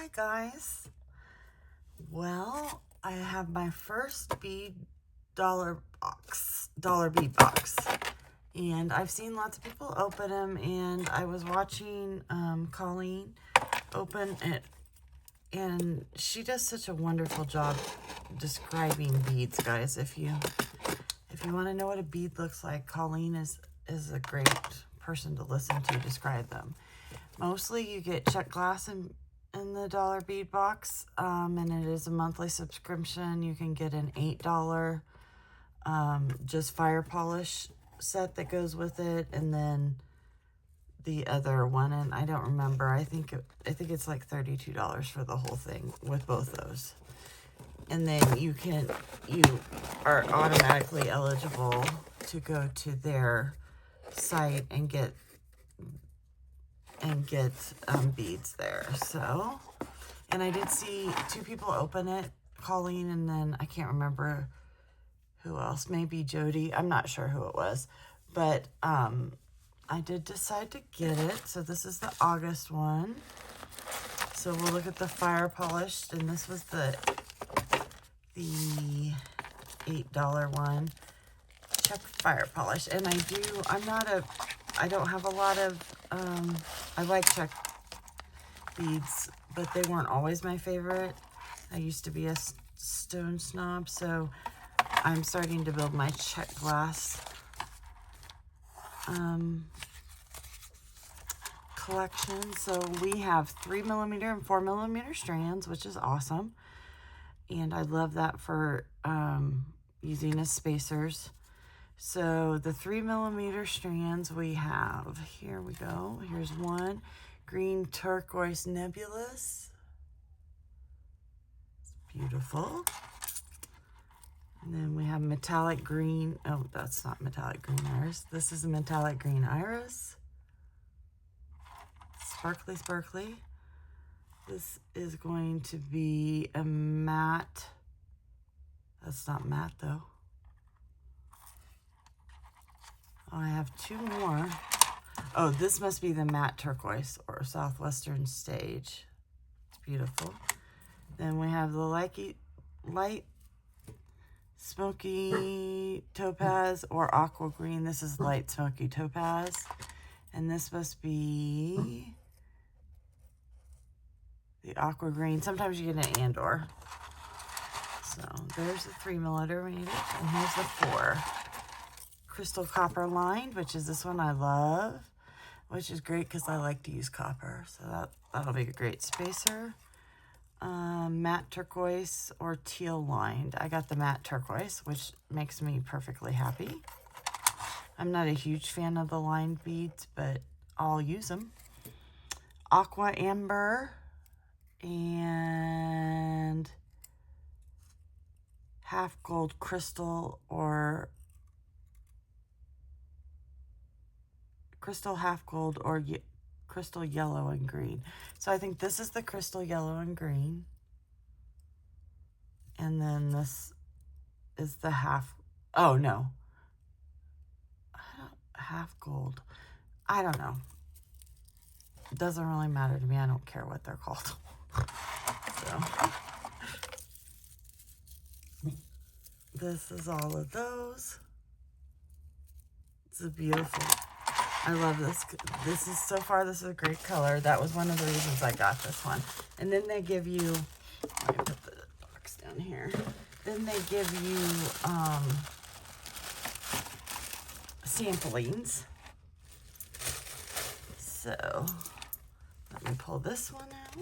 Hi guys. Well, I have my first dollar bead box, and I've seen lots of people open them, and I was watching Colleen open it, and she does such a wonderful job describing beads, guys. If you want to know what a bead looks like, Colleen is a great person to listen to describe them. Mostly you get check glass in the dollar bead box, and it is a monthly subscription. You can get an $8 just fire polish set that goes with it, and then the other one, and I don't remember, I think it's like $32 for the whole thing with both those. And then you are automatically eligible to go to their site and get beads there. So, and I did see 2 people open it, Colleen, and then I can't remember who else, maybe Jody, I'm not sure who it was, but I did decide to get it. So this is the August one. So we'll look at the fire polished, and this was the $8 one, check fire polish. And I don't have a lot of, I like check beads, but they weren't always my favorite. I used to be a stone snob, so I'm starting to build my check glass collection. So we have 3mm and 4mm strands, which is awesome. And I love that for using as spacers. So the 3mm strands we have, here we go. Here's one, green turquoise nebulous. It's beautiful. And then we have metallic green. Oh, that's not metallic green iris. This is a metallic green iris. Sparkly, sparkly. This is going to be a matte. That's not matte though. Oh, I have 2 more. Oh, this must be the matte turquoise or Southwestern Stage. It's beautiful. Then we have the light smoky topaz or aqua green. This is light smoky topaz. And this must be the aqua green. Sometimes you get an and/or. So there's the 3mm, and here's the 4. Crystal copper lined, which is this one I love, which is great because I like to use copper. So that'll be a great spacer. Matte turquoise or teal lined. I got the matte turquoise, which makes me perfectly happy. I'm not a huge fan of the lined beads, but I'll use them. Aqua amber and half gold crystal or crystal half gold or crystal yellow and green. So I think this is the crystal yellow and green. And then this is the oh no. Half gold. I don't know. It doesn't really matter to me. I don't care what they're called. So this is all of those. It's a beautiful. I love this. This is a great color. That was one of the reasons I got this one. And then they give you, let me put the box down here. Then they give you samplings. So let me pull this one out.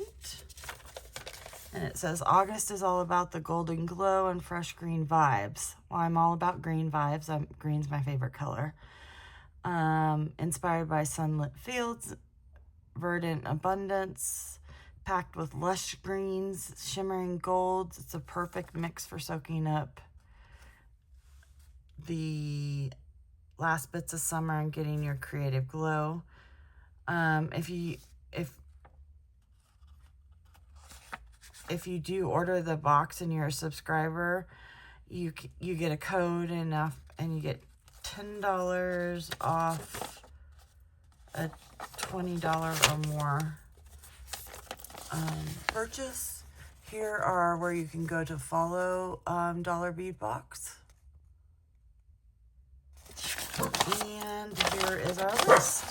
And it says, August is all about the golden glow and fresh green vibes. Well, I'm all about green vibes. Green's my favorite color. Inspired by sunlit fields, verdant abundance, packed with lush greens, shimmering golds. It's a perfect mix for soaking up the last bits of summer and getting your creative glow. If you do order the box and you're a subscriber, you get a code and you get $10 off a $20 or more purchase. Here are where you can go to follow Dollar Bead Box. And here is our list.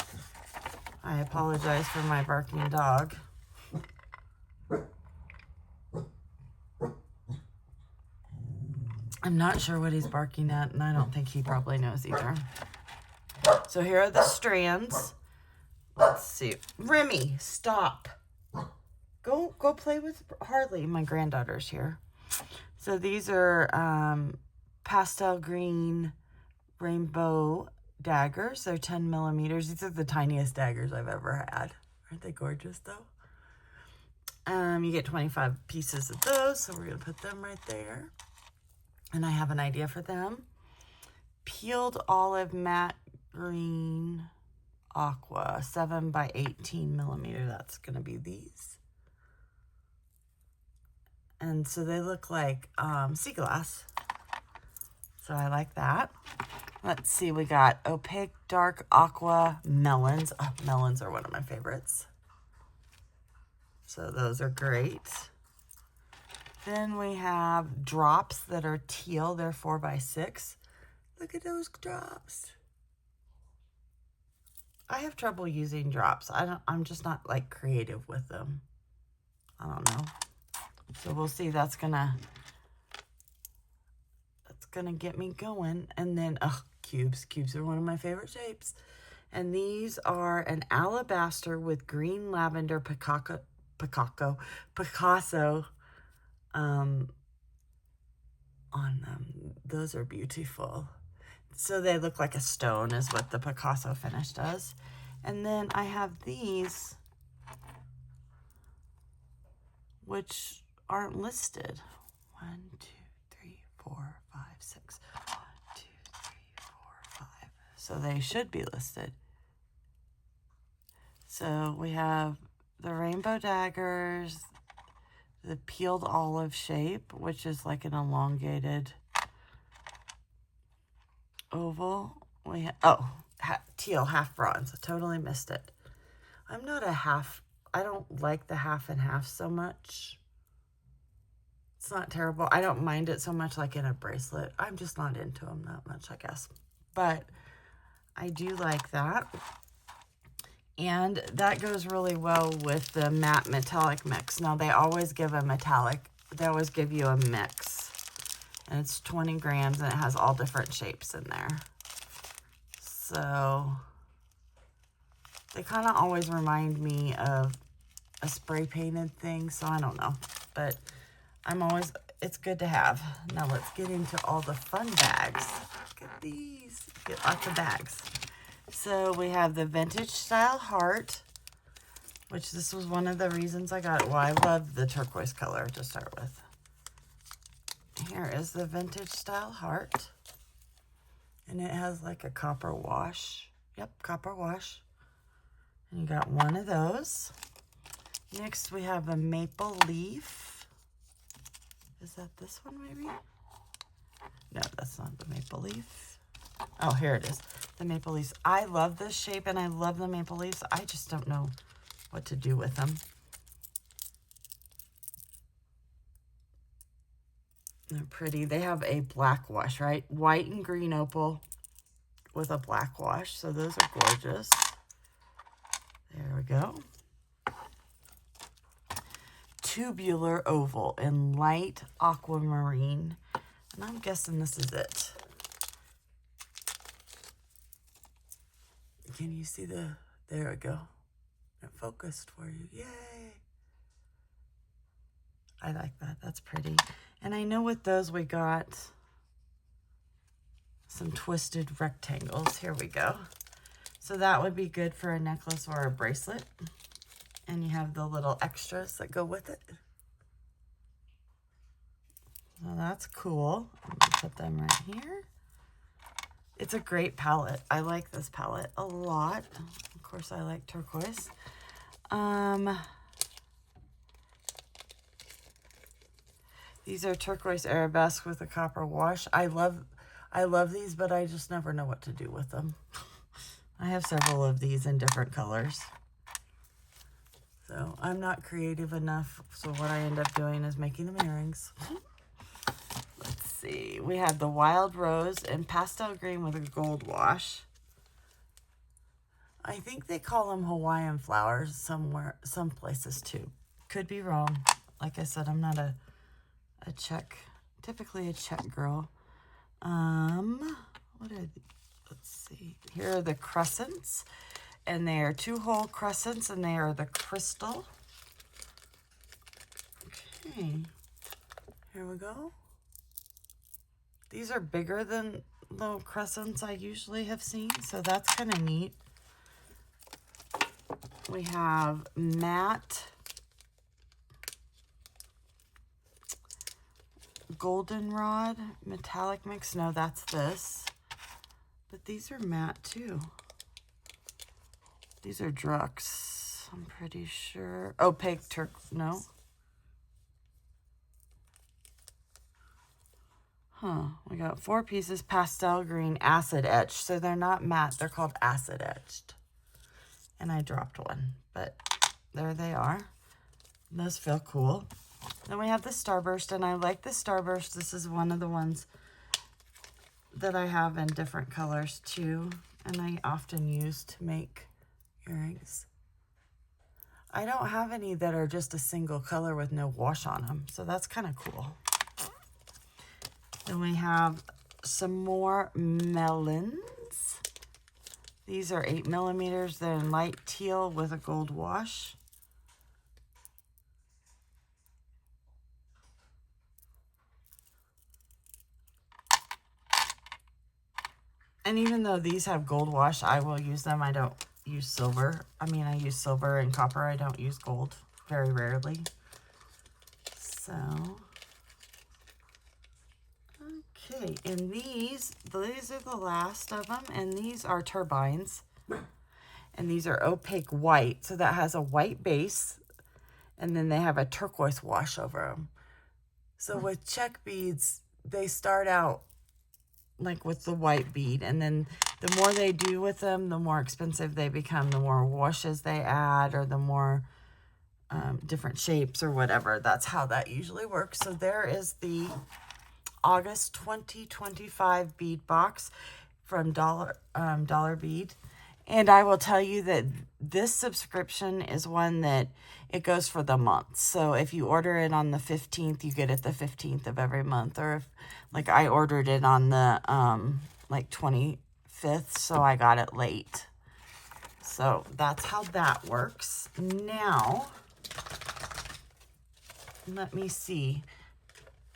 I apologize for my barking dog. I'm not sure what he's barking at, and I don't think he probably knows either. So here are the strands. Let's see. Remy, stop. Go play with Harley. My granddaughter's here. So these are pastel green rainbow daggers. They're 10 millimeters. These are the tiniest daggers I've ever had. Aren't they gorgeous, though? You get 25 pieces of those, so we're going to put them right there. And I have an idea for them. Peeled olive matte green aqua, 7 by 18 millimeter. That's going to be these. And so they look like sea glass. So I like that. Let's see, we got opaque dark aqua melons. Oh, melons are one of my favorites. So those are great. Then we have drops that are teal. They're 4 by 6. Look at those drops. I have trouble using drops. I'm just not like creative with them. I don't know. So we'll see. That's gonna get me going. And then cubes. Cubes are one of my favorite shapes. And these are an alabaster with green lavender Picasso on them. Those are beautiful. So they look like a stone is what the Picasso finish does. And then I have these, which aren't listed. 1, 2, 3, 4, 5, 6. 1, 2, 3, 4, 5. So they should be listed. So we have the rainbow daggers, the peeled olive shape, which is like an elongated oval. We have, teal, half bronze. I totally missed it. I'm not a half, I don't like the half and half so much. It's not terrible. I don't mind it so much like in a bracelet. I'm just not into them that much, I guess. But I do like that. And that goes really well with the matte metallic mix. Now, they always give a metallic. They always give you a mix. And it's 20 grams, and it has all different shapes in there. So, they kind of always remind me of a spray painted thing. So, I don't know. But it's good to have. Now, let's get into all the fun bags. Look at these. Get lots of bags. So we have the vintage style heart, which this was one of the reasons I got it. Well, I love the turquoise color to start with. Here is the vintage style heart. And it has like a copper wash. Yep, copper wash. And you got one of those. Next we have a maple leaf. Is that this one maybe? No, that's not the maple leaf. Oh, here it is. The maple leaves. I love this shape and I love the maple leaves. I just don't know what to do with them. They're pretty. They have a black wash, right? White and green opal with a black wash. So those are gorgeous. There we go. Tubular oval in light aquamarine. And I'm guessing this is it. Can you see there we go. It focused for you. Yay. I like that. That's pretty. And I know with those we got some twisted rectangles. Here we go. So that would be good for a necklace or a bracelet. And you have the little extras that go with it. So that's cool. I'm going to put them right here. It's a great palette. I like this palette a lot. Of course, I like turquoise. These are turquoise arabesque with a copper wash. I love these, but I just never know what to do with them. I have several of these in different colors. So So I'm not creative enough. So what I end up doing is making them earrings. Let's see. We have the wild rose and pastel green with a gold wash. I think they call them Hawaiian flowers some places too. Could be wrong. Like I said, I'm not typically a check girl. Let's see. Here are the crescents, and they are 2-hole crescents, and they are the crystal. Okay, here we go. These are bigger than the crescents I usually have seen, so that's kind of neat. We have matte goldenrod metallic mix. No, that's this. But these are matte too. These are Drux, I'm pretty sure. Opaque no. We got 4 pieces pastel green acid etched. So they're not matte, they're called acid etched. And I dropped one, but there they are. Those feel cool. Then we have the Starburst, and I like the Starburst. This is one of the ones that I have in different colors too, and I often use to make earrings. I don't have any that are just a single color with no wash on them, so that's kind of cool. Then we have some more melons. These are 8 millimeters. They're in light teal with a gold wash. And even though these have gold wash, I will use them. I don't use silver. I mean, I use silver and copper. I don't use gold very rarely. So, okay. And these are the last of them. And these are turbines. And these are opaque white. So that has a white base. And then they have a turquoise wash over them. So with check beads, they start out like with the white bead, and then the more they do with them, the more expensive they become, the more washes they add, or the more different shapes or whatever. That's how that usually works. So there is the August 2025 bead box from Dollar Bead. And I will tell you that this subscription is one that it goes for the month. So if you order it on the 15th, you get it the 15th of every month. Or if, like, I ordered it on the, like, 25th, so I got it late. So that's how that works. Now, let me see.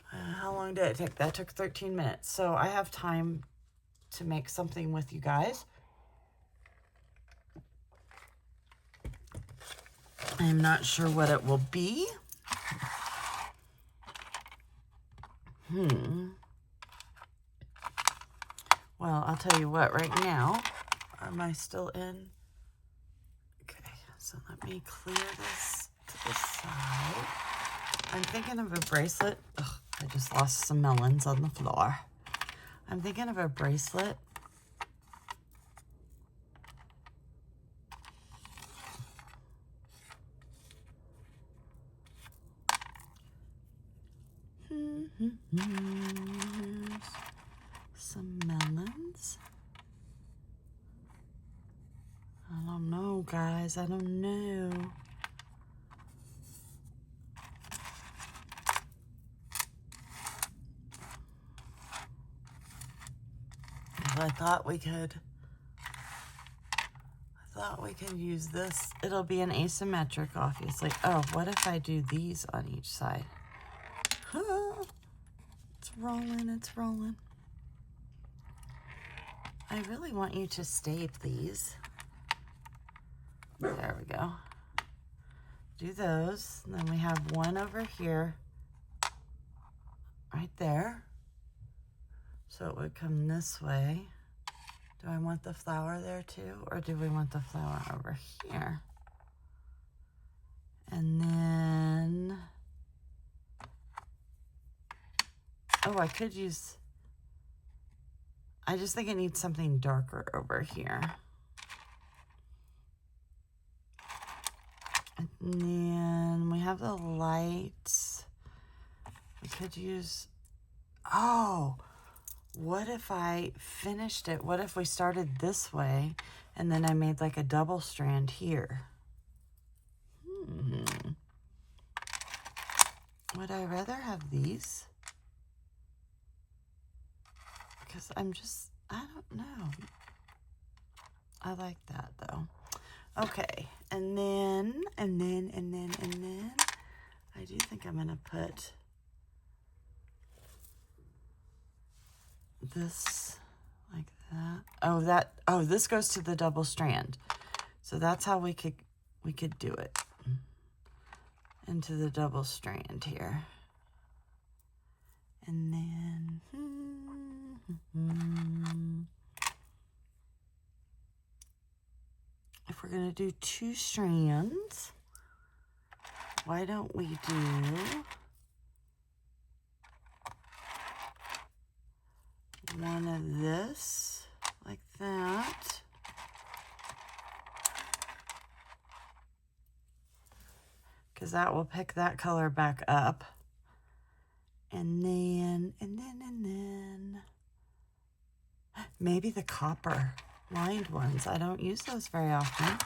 How long did it take? That took 13 minutes. So I have time to make something with you guys. I'm not sure what it will be. Well, I'll tell you what, right now, am I still in? Okay, so let me clear this to the side. I'm thinking of a bracelet. Ugh, I just lost some melons on the floor. I'm thinking of a bracelet. Some melons. I don't know, guys. I don't know. I thought we could use this. It'll be an asymmetric, obviously. Oh, what if I do these on each side? It's rolling, it's rolling. I really want you to staple these. There we go. Do those. And then we have one over here, right there. So it would come this way. Do I want the flower there too? Or do we want the flower over here? And then, oh, I could use, I just think it needs something darker over here. And And then we have the lights. We could use, oh, what if I finished it? What if we started this way and then I made like a double strand here? Would I rather have these? Because I don't know. I like that though. Okay, and then, I do think I'm gonna put this like that. Oh, this goes to the double strand. So that's how we could do it into the double strand here. And then, if we're gonna do 2 strands, why don't we do one of this, like that. Because that will pick that color back up. And then, maybe the copper lined ones. I don't use those very often.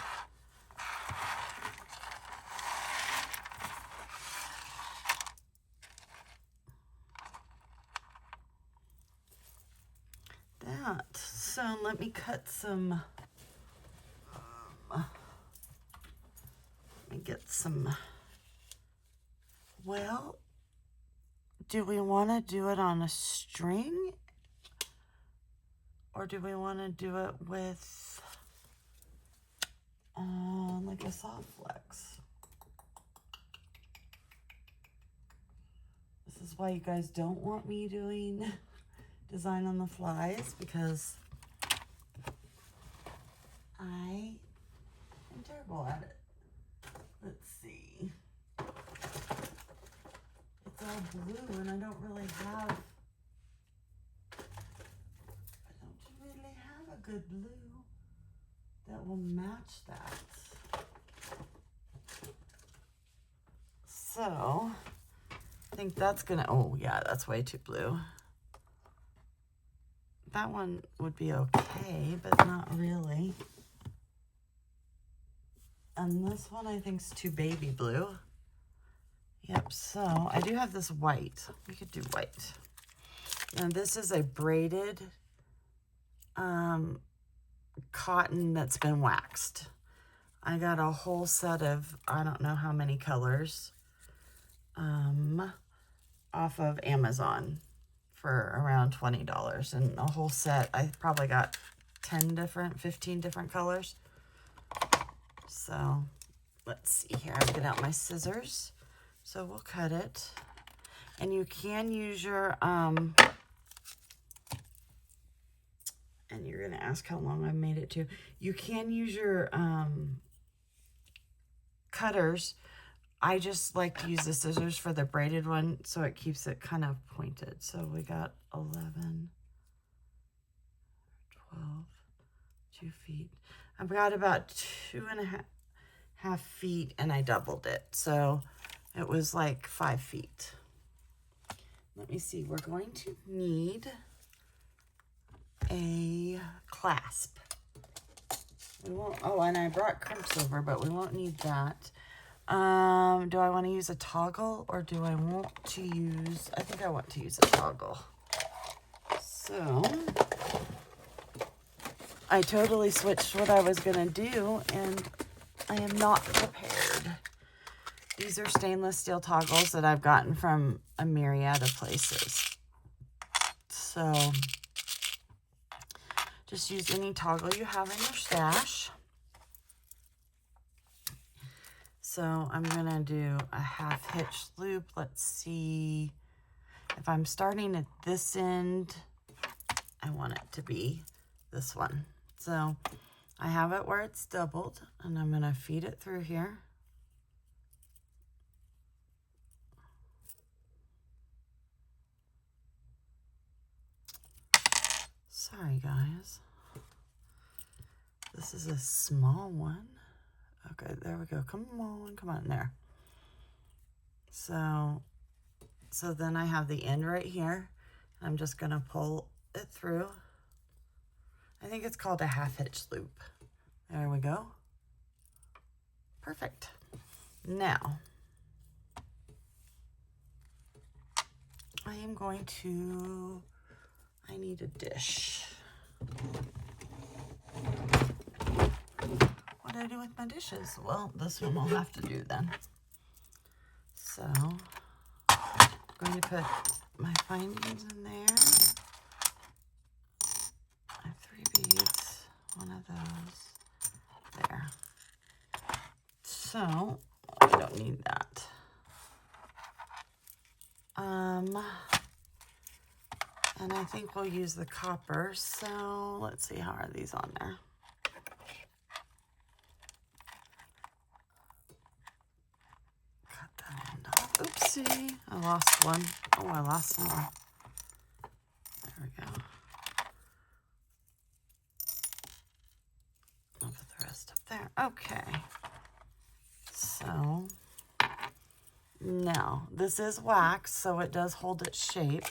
So let me cut some, let me get some, well, do we want to do it on a string? Or do we want to do it with, like a soft flex? This is why you guys don't want me doing design on the flies, because I am terrible at it. Let's see. It's all blue and I don't really have a good blue that will match that. So I think that's gonna, oh yeah, that's way too blue. That one would be okay, but not really. And this one I think is too baby blue. Yep, so I do have this white. We could do white. Now this is a braided cotton that's been waxed. I got a whole set of, I don't know how many colors, off of Amazon for around $20. And a whole set, I probably got 15 different colors. So let's see here. I'll get out my scissors. So we'll cut it. And you can use your, and you're going to ask how long I made it to. You can use your cutters. I just like to use the scissors for the braided one, so it keeps it kind of pointed. So we got 11, 12, 2 feet. I've got about 2.5 feet, and I doubled it. So it was like 5 feet. Let me see. We're going to need a clasp. We won't, oh, and I brought crimps over, but we won't need that. Do I want to use a toggle, or do I want to use, I think I want to use a toggle. So I totally switched what I was going to do, and I am not prepared. These are stainless steel toggles that I've gotten from a myriad of places. So just use any toggle you have in your stash. So I'm gonna do a half hitch loop. Let's see, if I'm starting at this end, I want it to be this one. So I have it where it's doubled, and I'm gonna feed it through here. Sorry guys, this is a small one. Okay, there we go. Come on there. So then I have the end right here. I'm just gonna pull it through. I think it's called a half hitch loop. There we go. Perfect. Now, I am going to, I need a dish. What do I do with my dishes? Well, this one will have to do then. So, I'm going to put my fine beads in there. I have 3 beads, one of those, there. So, I don't need that. And I think we'll use the copper. So let's see, how are these on there? Cut that end off. Oopsie, I lost one. Oh, I lost some more. There we go. I'll put the rest up there. Okay. So now this is wax, so it does hold its shape.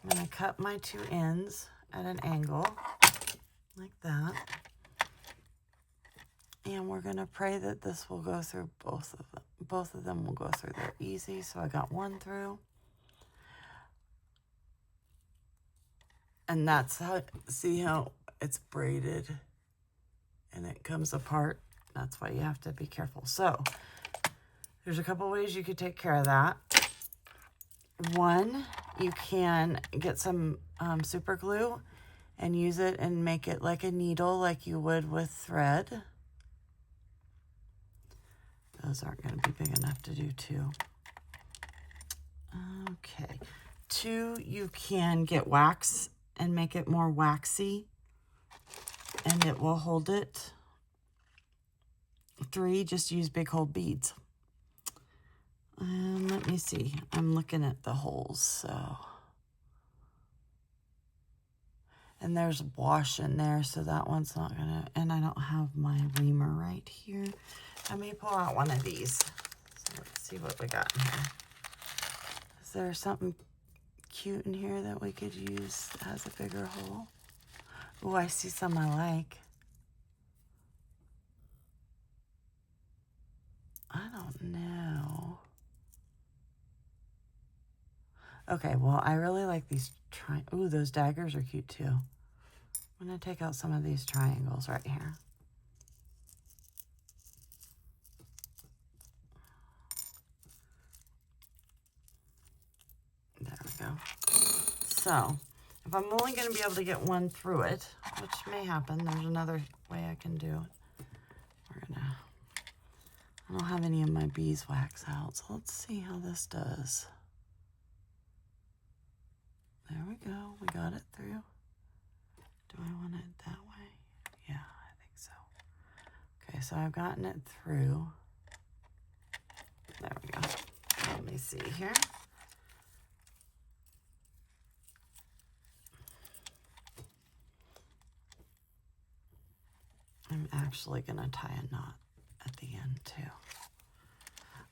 I'm going to cut my 2 ends at an angle like that. And we're going to pray that this will go through both of them. Both of them will go through there easy. So I got one through. And that's how, see how it's braided and it comes apart. That's why you have to be careful. So there's a couple ways you could take care of that. One, you can get some super glue and use it and make it like a needle like you would with thread. Those aren't going to be big enough to do 2. Okay. 2, you can get wax and make it more waxy and it will hold it. 3, just use big hole beads. Let me see. I'm looking at the holes, so. And there's wash in there, so that one's not gonna, and I don't have my reamer right here. I may pull out one of these. So let's see what we got in here. Is there something cute in here that we could use that has a bigger hole? Oh, I see some I like. I don't know. Okay, well, I really like these ooh, those daggers are cute too. I'm gonna take out some of these triangles right here. There we go. So, if I'm only gonna be able to get one through it, which may happen, there's another way I can do it. I don't have any of my beeswax out, so let's see how this does. There we go, we got it through. Do I want it that way? Yeah, I think so. Okay, so I've gotten it through. There we go. Let me see here. I'm actually gonna tie a knot at the end too.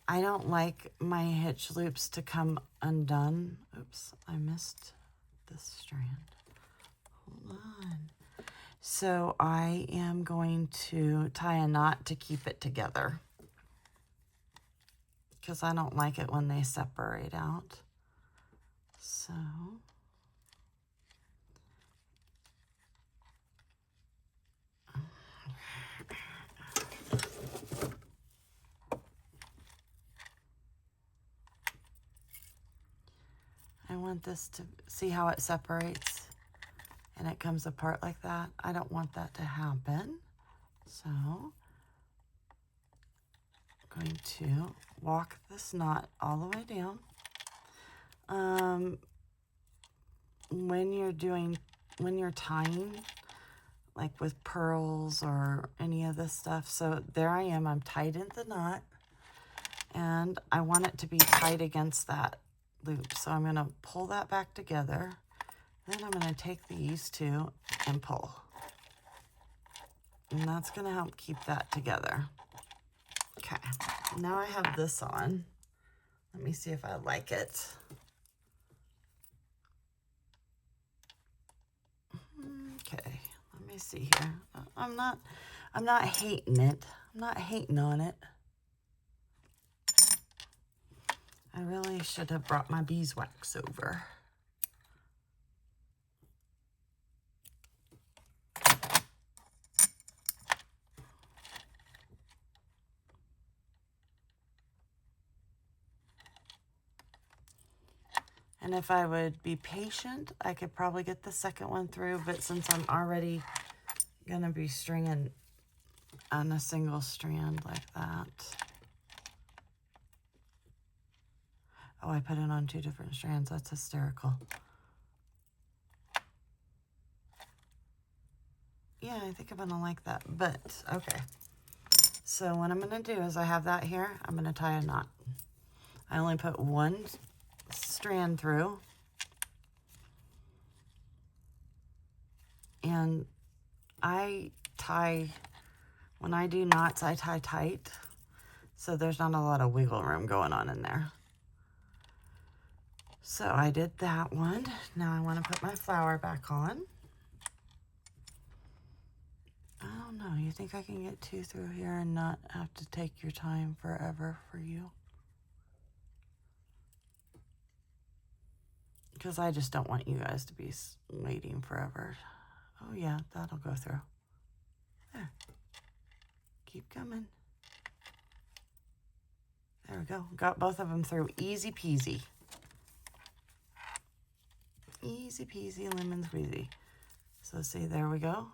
I don't like my hitch loops to come undone. Oops, I missed this strand. Hold on. So I am going to tie a knot to keep it together because I don't like it when they separate out. So I want this to, see how it separates and it comes apart like that? I don't want that to happen. So I'm going to walk this knot all the way down. When you're tying, like with pearls or any of this stuff, so there I am, I'm tied in the knot and I want it to be tight against that loop. So I'm gonna pull that back together. Then I'm gonna take these two and pull. And that's going to help keep that together. Okay, now I have this on. Let me see if I like it. Okay, let me see here. I'm not hating it. I'm not hating on it. I really should have brought my beeswax over. And if I would be patient, I could probably get the second one through, but since I'm already gonna be stringing on a single strand like that. Oh, I put it on 2 different strands. That's hysterical. Yeah, I think I'm gonna like that, but okay. So what I'm gonna do is I have that here. I'm gonna tie a knot. I only put 1 strand through. And when I do knots, I tie tight. So there's not a lot of wiggle room going on in there. So I did that one. Now I want to put my flower back on. I don't know. You think I can get 2 through here and not have to take your time forever for you? Because I just don't want you guys to be waiting forever. Oh yeah, that'll go through. There. Keep coming. There we go. Got both of them through. Easy peasy. Easy peasy lemon squeezy. So see, there we go.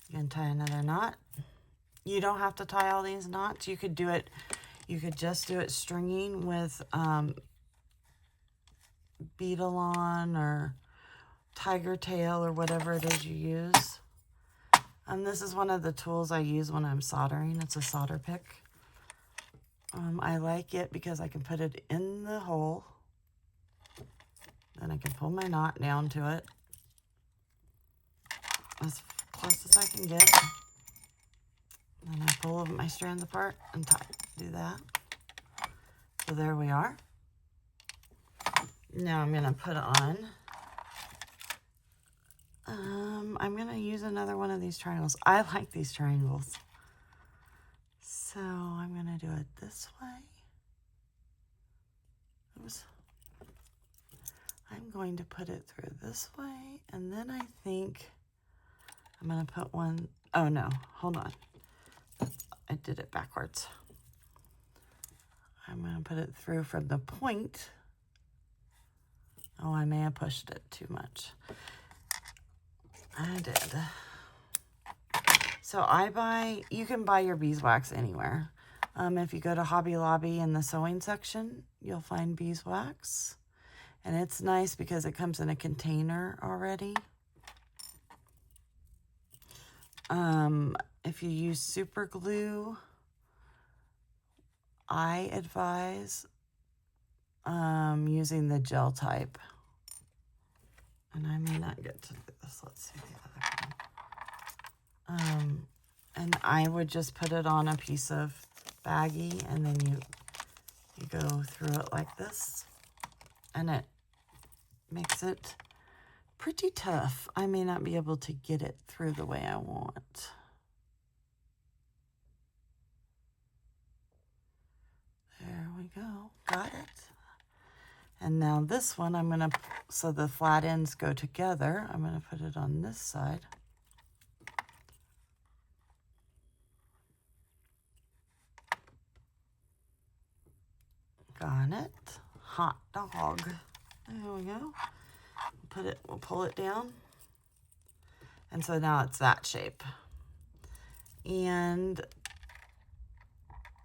You can tie another knot. You don't have to tie all these knots. You could do it, you could just do it stringing with beadalon or tiger tail or whatever it is you use. This is one of the tools I use when I'm soldering. It's a solder pick. I like it because I can put it in the hole. Then I can pull my knot down to it as close as I can get. Then I pull my strands apart and tie. Do that. So there we are. Now I'm going to put on, I'm going to use another one of these triangles. I like these triangles. So I'm going to do it this way. Oops. I'm going to put it through this way, and then I think I'm going to put one, oh no, hold on. I did it backwards. I'm going to put it through from the point. Oh, I may have pushed it too much. I did. So you can buy your beeswax anywhere. If you go to Hobby Lobby in the sewing section, you'll find beeswax. And it's nice because it comes in a container already. If you use super glue, I advise using the gel type. And I may not get to this. Let's see the other one. And I would just put it on a piece of baggie, and then you go through it like this, and it makes it pretty tough. I may not be able to get it through the way I want. There we go. Got it. And now this one, I'm going to, so the flat ends go together, I'm going to put it on this side. Got it. Hot dog. There we go. We'll pull it down. And so now it's that shape. And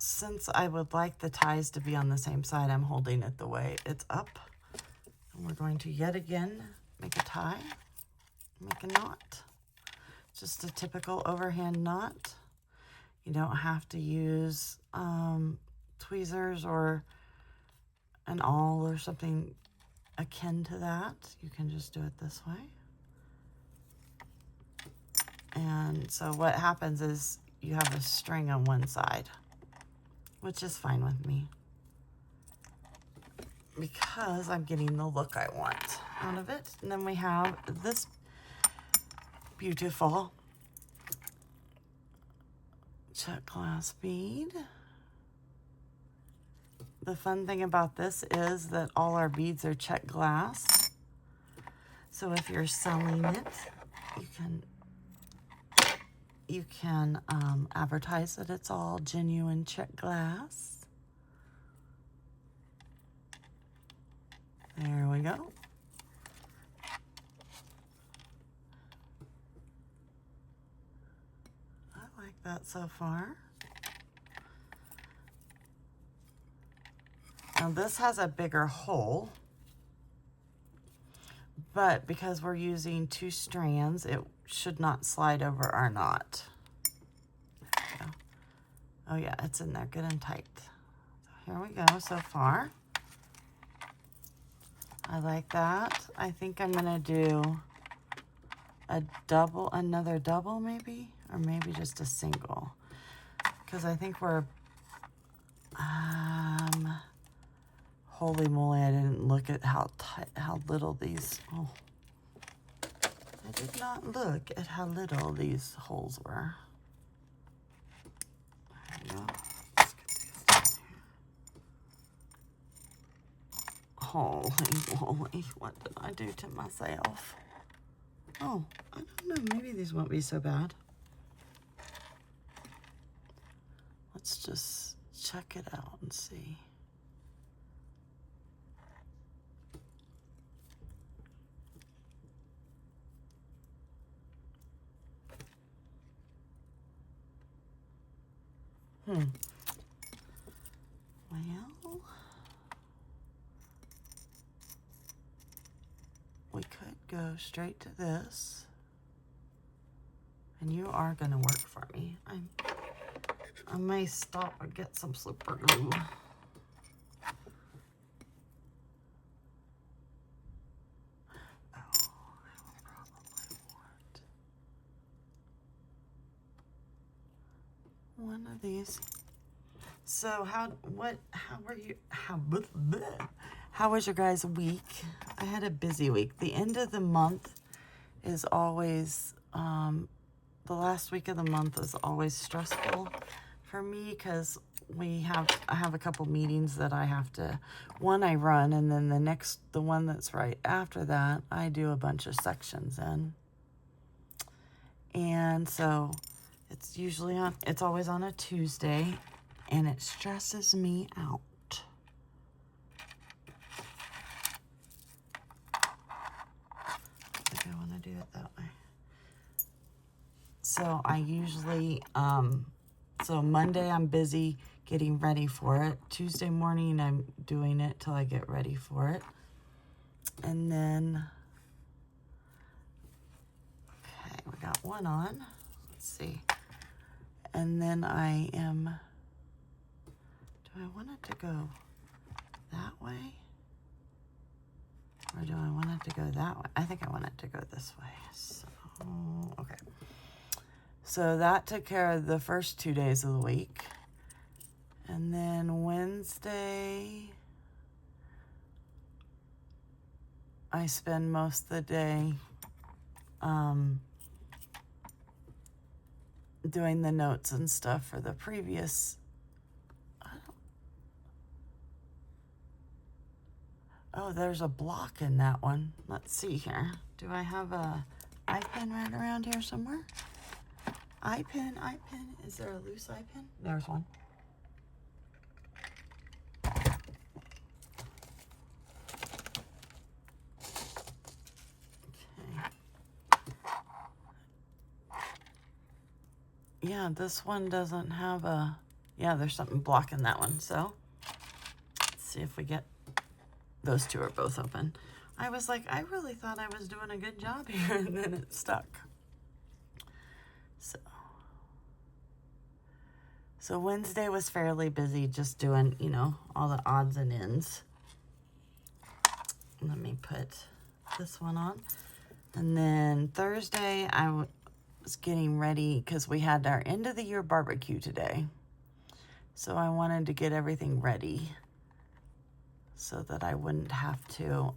since I would like the ties to be on the same side, I'm holding it the way it's up. And we're going to yet again make a tie, make a knot. Just a typical overhand knot. You don't have to use tweezers or an awl or something akin to that. You can just do it this way. And so what happens is you have a string on one side, which is fine with me because I'm getting the look I want out of it. And then we have this beautiful check glass bead. The fun thing about this is that all our beads are check glass. So if you're selling it, you can advertise that it's all genuine check glass. There we go. I like that so far. Now this has a bigger hole, but because we're using 2 strands, it should not slide over our knot. There we go. Oh yeah, it's in there good and tight. So here we go so far. I like that. I think I'm gonna do another double maybe, or maybe just a single, because I think we're, holy moly, I didn't look at how little these, oh, I did not look at how little these holes were. There we go. Let's get these down here. Holy moly, what did I do to myself? Oh, I don't know, maybe these won't be so bad. Let's just check it out and see. Well, we could go straight to this, and you are going to work for me. I may stop and get some super glue. Oh, I will probably want one of these. So how was your guys' week? I had a busy week. The end of the month is always, the last week of the month is always stressful for me because I have a couple meetings that I have to, one I run, and then the one that's right after that, I do a bunch of sections in. And so it's always on a Tuesday, and it stresses me out. I think I want to do it that way. So I usually, so Monday I'm busy getting ready for it. Tuesday morning I'm doing it till I get ready for it. And then, okay, we got one on. Let's see. And then I am, do I want it to go that way? Or do I want it to go that way? I think I want it to go this way. So, okay. So that took care of the first 2 days of the week. And then Wednesday, I spend most of the day doing the notes and stuff for the previous. Oh, there's a block in that one. Let's see here. Do I have a eye pin right around here somewhere? Eye pin. Is there a loose eye pin? There's one. Yeah, this one doesn't have a, yeah, there's something blocking that one. So let's see if we get, those two are both open. I was like, I really thought I was doing a good job here, and then it stuck. So Wednesday was fairly busy just doing, you know, all the odds and ends. Let me put this one on. And then Thursday, was getting ready because we had our end of the year barbecue today. So I wanted to get everything ready so that I wouldn't have to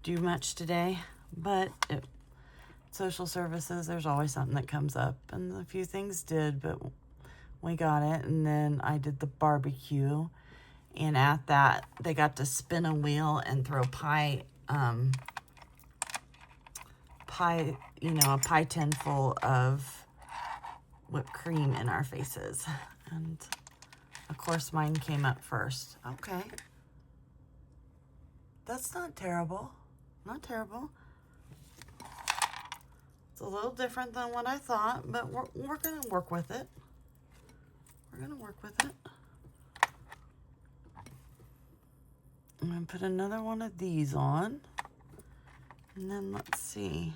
do much today. But social services, there's always something that comes up, and a few things did, but we got it. And then I did the barbecue, and at that they got to spin a wheel and throw pie, a pie tin full of whipped cream in our faces. And of course mine came up first. Okay, that's not terrible. Not terrible. It's a little different than what I thought, but we're gonna work with it. We're gonna work with it. I'm gonna put another one of these on, and then let's see.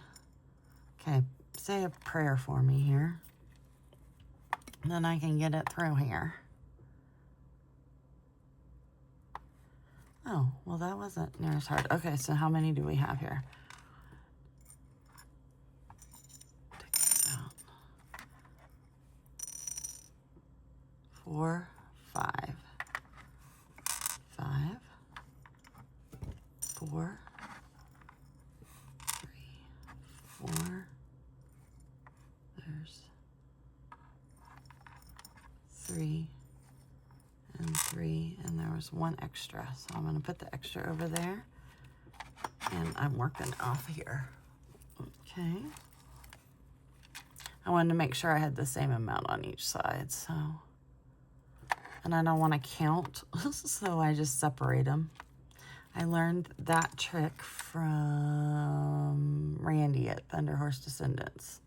Okay, say a prayer for me here. And then I can get it through here. Oh, well, that wasn't near as hard. Okay, so how many do we have here? Take this out. 4, 5. 5, 4, 3, 4. There's 3 and 3, and there was 1 extra. So I'm going to put the extra over there, and I'm working off here. Okay. I wanted to make sure I had the same amount on each side, so. And I don't want to count, so I just separate them. I learned that trick from Randy at Thunder Horse Descendants.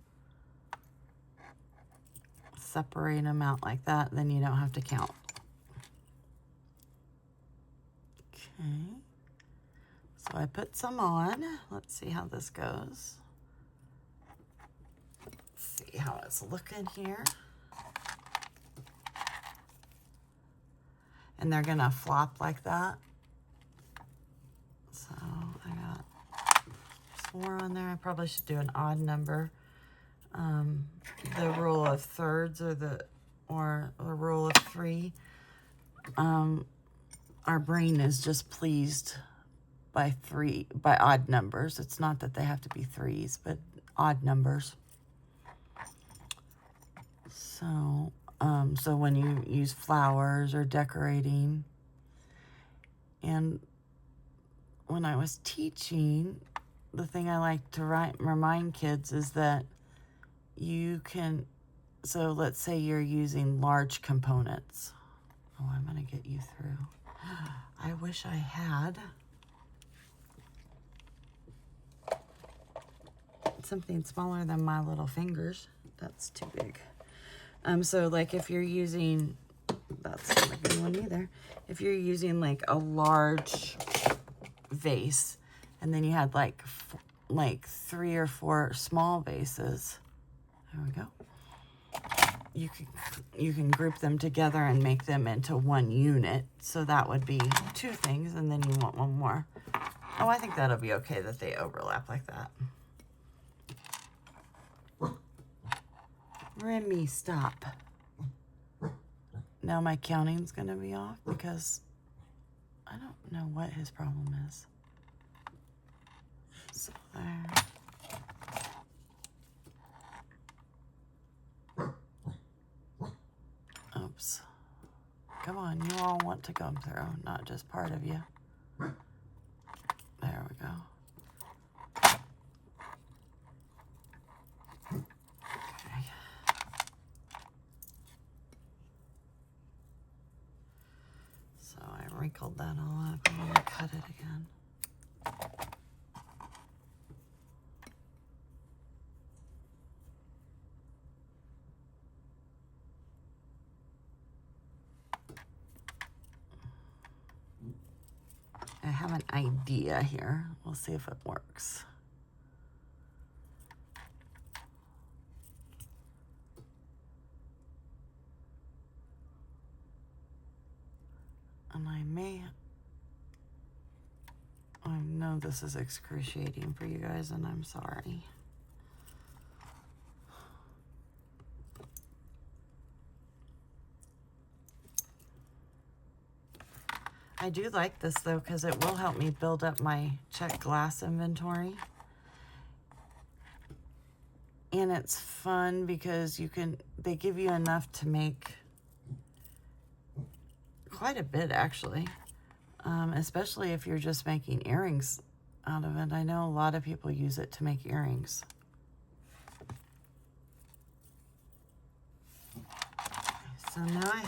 Separate them out like that, then you don't have to count. Okay, so I put some on. Let's see how this goes. Let's see how it's looking here. And they're gonna flop like that. So I got 4 on there. I probably should do an odd number. The rule of thirds or the rule of 3. Our brain is just pleased by odd numbers. It's not that they have to be 3s, but odd numbers. So so when you use flowers or decorating, and when I was teaching, the thing I like to remind kids is that you can, so let's say you're using large components. Oh, I'm gonna get you through. I wish I had something smaller than my little fingers. That's too big. So like if you're using, that's not a good one either. If you're using like a large vase, and then you had like 3 or 4 small vases, there we go. You can group them together and make them into one unit. So that would be 2 things, and then you want 1 more. Oh, I think that'll be okay that they overlap like that. Remy, stop. Now my counting's gonna be off because I don't know what his problem is. So there. Oops. Come on, you all want to come through, not just part of you. There we go. Okay. So I wrinkled that all up. I'm going to cut it again. I have an idea here. We'll see if it works. And I know this is excruciating for you guys, and I'm sorry. I do like this though, because it will help me build up my check glass inventory. And it's fun because they give you enough to make quite a bit actually. Especially if you're just making earrings out of it. I know a lot of people use it to make earrings. So now I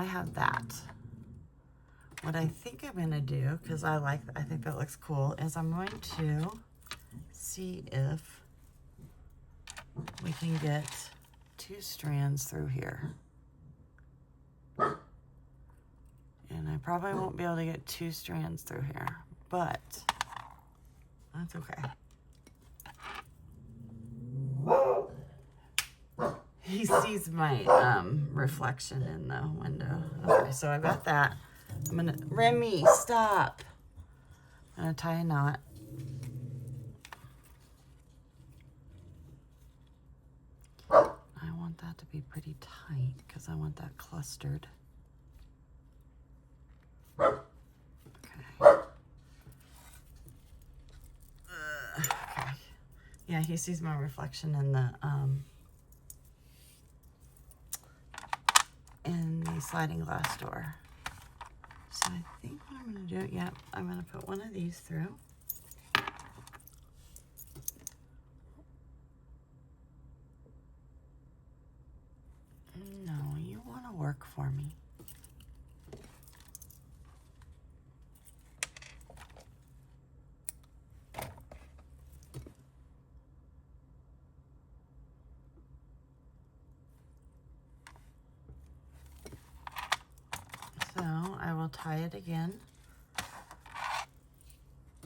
have that. What I think I'm gonna do, because I think that looks cool, is I'm going to see if we can get 2 strands through here. And I probably won't be able to get 2 strands through here, but that's okay. He sees my reflection in the window. Okay, so I got that. I'm gonna, Remy, stop. I'm gonna tie a knot. I want that to be pretty tight because I want that clustered. Okay. Okay. Yeah, he sees my reflection in the sliding glass door. So I think what I'm going to do, yeah, I'm going to put one of these through. No, you want to work for me. So I will tie it again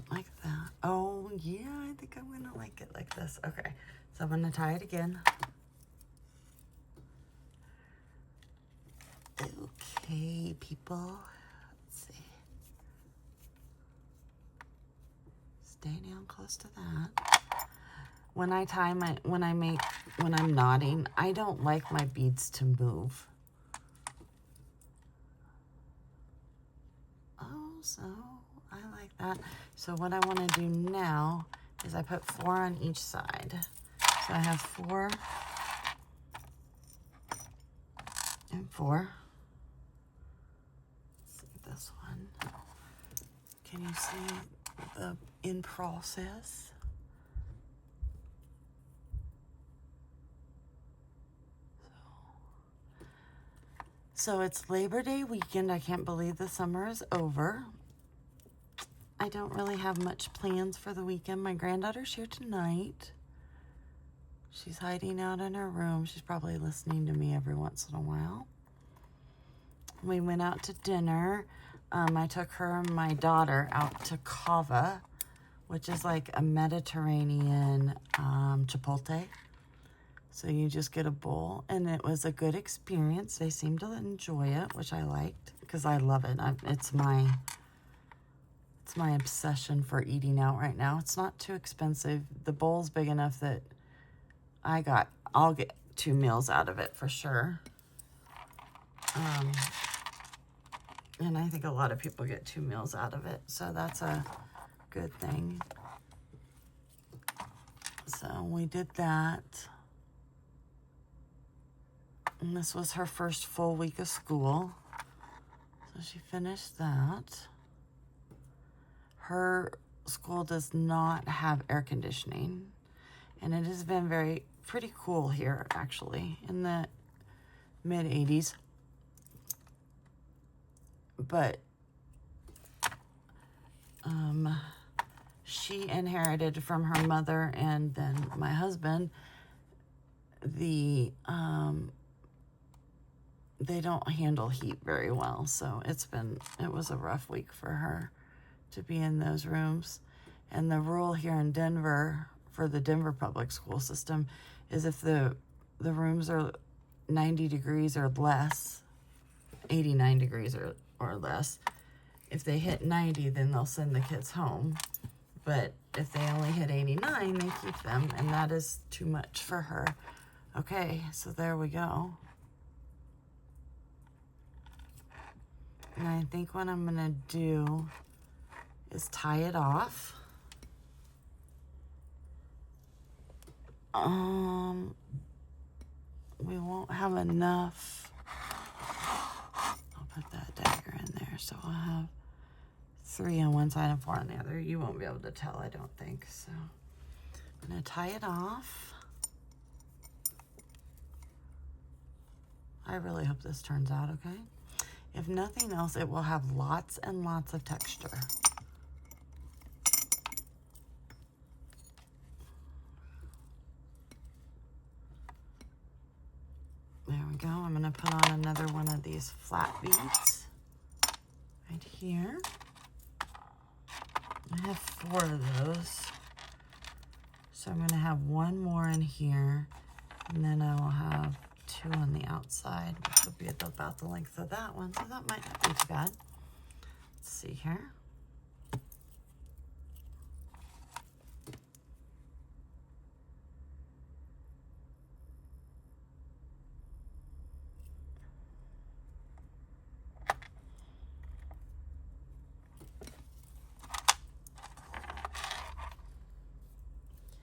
like that. Oh yeah, I think I'm gonna like it like this. Okay, so I'm gonna tie it again. Okay, people, let's see. Stay down close to that. When I tie when I'm knotting, I don't like my beads to move. So I like that. So what I want to do now is I put 4 on each side. So I have 4 and 4. Let's see this one. Can you see the in process? So it's Labor Day weekend. I can't believe the summer is over. I don't really have much plans for the weekend. My granddaughter's here tonight. She's hiding out in her room. She's probably listening to me every once in a while. We went out to dinner. I took her and my daughter out to Cava, which is like a Mediterranean chipotle. So you just get a bowl, and it was a good experience. They seemed to enjoy it, which I liked because I love it. It's my obsession for eating out right now. It's not too expensive. The bowl's big enough that I'll get 2 meals out of it for sure. And I think a lot of people get 2 meals out of it, so that's a good thing. So we did that. And this was her first full week of school. So she finished that. Her school does not have air conditioning. And it has been pretty cool here, actually, in the mid-80s. But she inherited from her mother and then my husband they don't handle heat very well, so it was a rough week for her to be in those rooms. And the rule here in Denver for the Denver public school system is if the rooms are 90 degrees or less, 89 degrees or less, if they hit 90, then they'll send the kids home. But if they only hit 89, they keep them, and that is too much for her. Okay, so there we go. And I think what I'm gonna do is tie it off. We won't have enough. I'll put that dagger in there, so I'll have 3 on one side and 4 on the other. You won't be able to tell, I don't think. So I'm gonna tie it off. I really hope this turns out okay. If nothing else, it will have lots and lots of texture. There we go. I'm going to put on another one of these flat beads right here. I have 4 of those. So I'm going to have 1 more in here, and then I will have 2 on the outside, which will be about the length of that one, so that might not be too bad. Let's see here.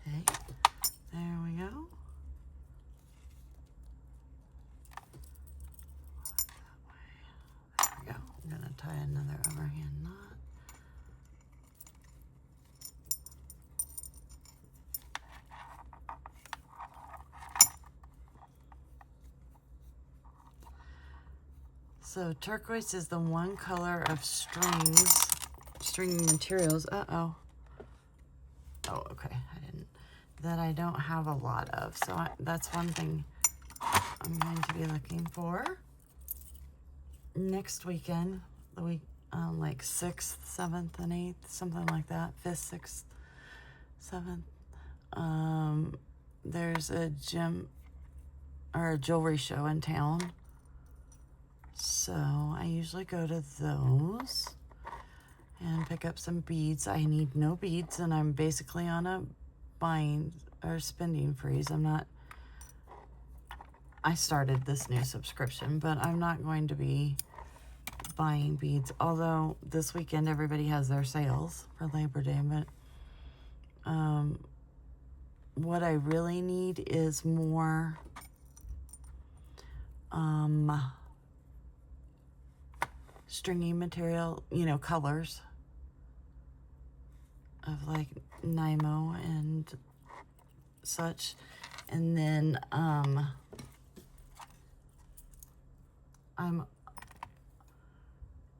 Okay, there we go. There we go. I'm going to tie another overhand knot. So turquoise is the one color of string materials. Uh-oh. Oh, okay, that I don't have a lot of. So that's one thing I'm going to be looking for. Next weekend, the week, like 6th, 7th, and 8th, something like that, 5th, 6th, 7th. There's a gym or a jewelry show in town. So I usually go to those and pick up some beads. I need no beads, and I'm basically on a buying or spending freeze. I started this new subscription, but I'm not going to be buying beads, although this weekend everybody has their sales for Labor Day. But what I really need is more stringy material, you know, colors of like Nymo and such. And then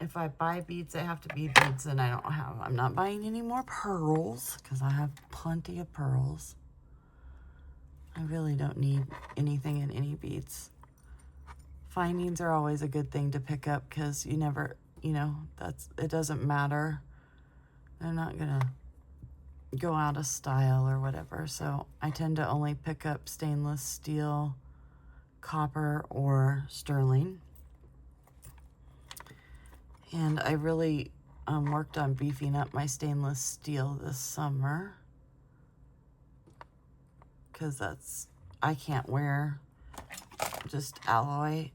if I buy beads, they have to be beads that I don't have. I'm not buying any more pearls because I have plenty of pearls. I really don't need anything in any beads. Findings are always a good thing to pick up because you never, you know, it doesn't matter. They're not gonna go out of style or whatever. So I tend to only pick up stainless steel, copper, or sterling. And I really worked on beefing up my stainless steel this summer because I can't wear just alloy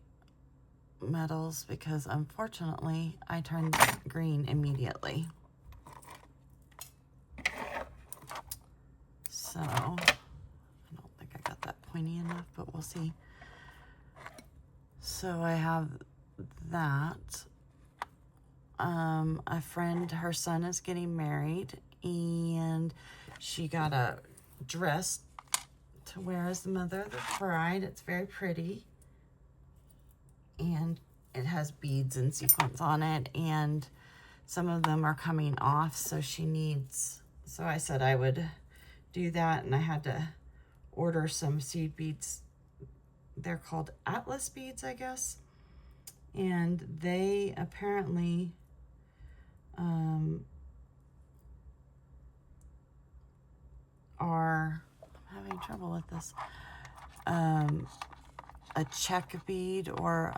metals because unfortunately I turned green immediately. So I don't think I got that pointy enough, but we'll see. So I have that. A friend, her son is getting married, and she got a dress to wear as the mother of the bride. It's very pretty, and it has beads and sequins on it, and some of them are coming off, so so I said I would do that, and I had to order some seed beads. They're called Atlas beads, I guess, and they apparently are, I'm having trouble with this, a check bead or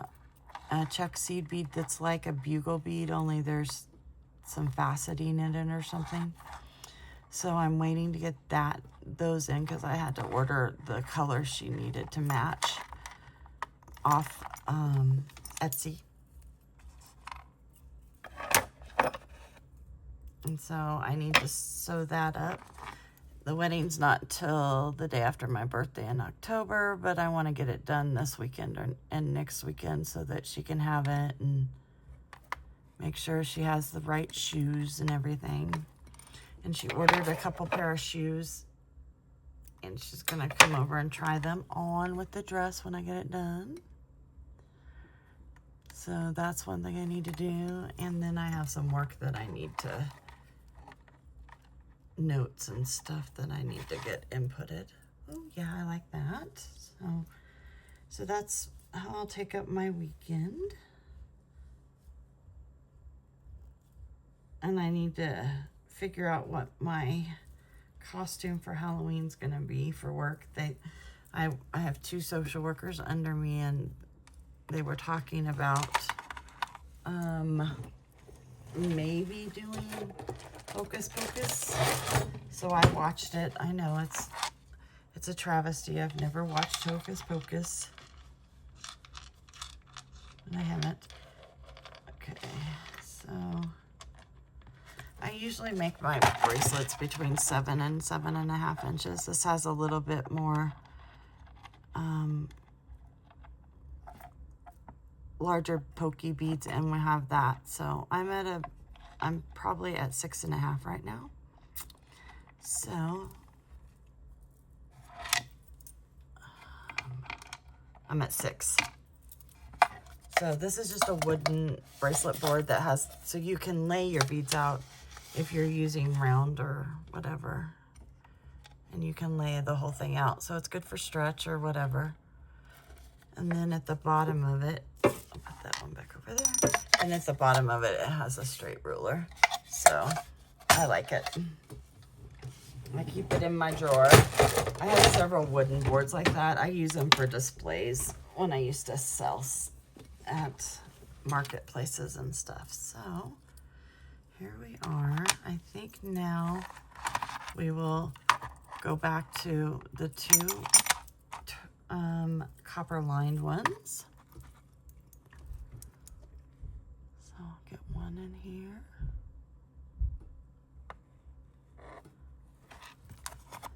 a check seed bead that's like a bugle bead, only there's some faceting in it or something. So I'm waiting to get those in because I had to order the colors she needed to match off Etsy. And so I need to sew that up. The wedding's not till the day after my birthday in October, but I want to get it done this weekend and next weekend so that she can have it and make sure she has the right shoes and everything. And she ordered a couple pair of shoes, and she's gonna come over and try them on with the dress when I get it done. So that's one thing I need to do. And then I have some work that I need to, notes and stuff that I need to get inputted. Oh yeah, I like that. So that's how I'll take up my weekend. And I need to figure out what my costume for Halloween's gonna be for work. I have 2 social workers under me, and they were talking about maybe doing Hocus Pocus. So I watched it. I know it's a travesty. I've never watched Hocus Pocus. And I haven't. Okay, so I usually make my bracelets between 7 and 7.5 inches. This has a little bit more larger pokey beads, and we have that. So I'm probably at 6.5 right now. So I'm at 6. So this is just a wooden bracelet board that has, so you can lay your beads out if you're using round or whatever. And you can lay the whole thing out. So it's good for stretch or whatever. And then at the bottom of it, I'll put that one back over there. And at the bottom of it, it has a straight ruler. So I like it. I keep it in my drawer. I have several wooden boards like that. I use them for displays when I used to sell at marketplaces and stuff. So here we are. I think now we will go back to the 2 copper lined ones. So I'll get one in here.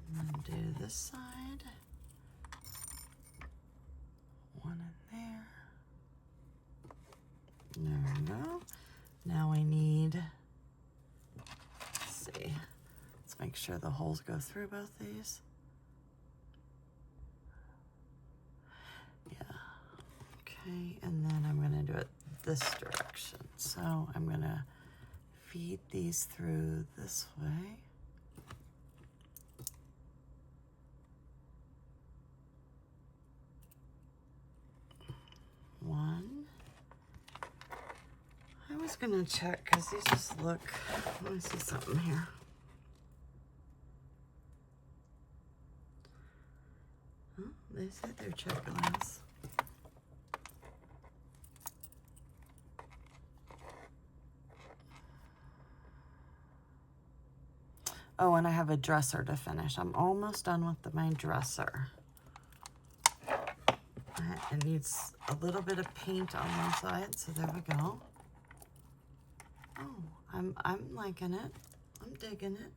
And then do this side. One in there. There we go. Now we need, let's see, let's make sure the holes go through both these. Yeah. Okay, and then I'm going to do it this direction. So I'm going to feed these through this way. One. I was going to check because these just look, let me see something here. Oh, they said they're check glass. Oh, and I have a dresser to finish. I'm almost done with my dresser. It needs a little bit of paint on one side, so there we go. Oh, I'm liking it. I'm digging it.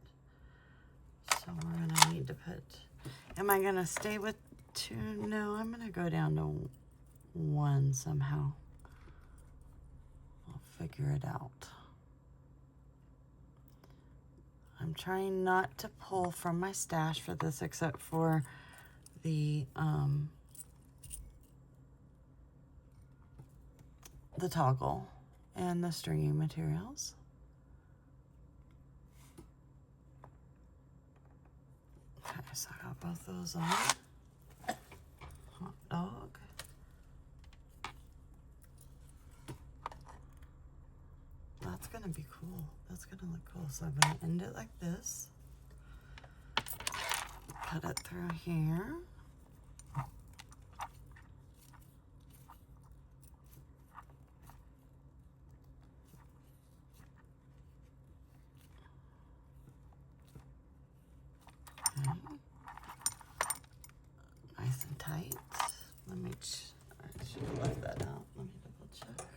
So we're gonna need to put, am I gonna stay with 2? No, I'm gonna go down to 1 somehow. I'll figure it out. I'm trying not to pull from my stash for this except for the toggle and the stringy materials. Okay, so I got both those on. Hot dog. That's gonna be cool. That's gonna look cool. So I'm gonna end it like this. Cut it through here. Okay. Nice and tight. Let me, I should have left that out. Let me double check.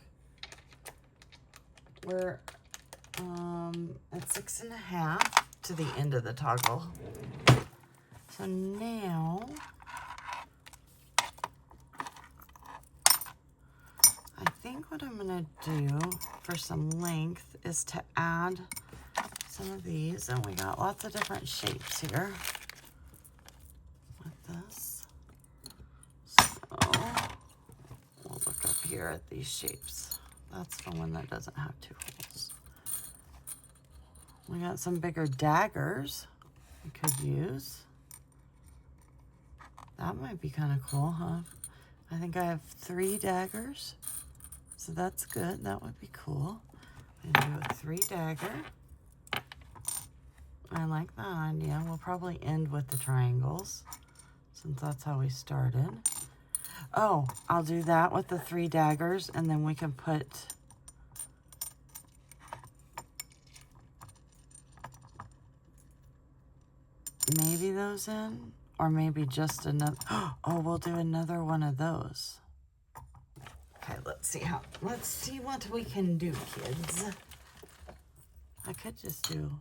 We're, at 6.5 to the end of the toggle. So now I think what I'm gonna do for some length is to add some of these, and we got lots of different shapes here with this. So we'll look up here at these shapes. That's the one that doesn't have 2 holes. We got some bigger daggers we could use. That might be kind of cool, huh? I think I have 3 daggers, so that's good. That would be cool. I'm gonna do a 3 dagger. I like that idea. We'll probably end with the triangles, since that's how we started. Oh, I'll do that with the 3 daggers, and then we can put maybe those in, or maybe just another. Oh, we'll do another one of those. Okay, let's see what we can do, kids. I could just do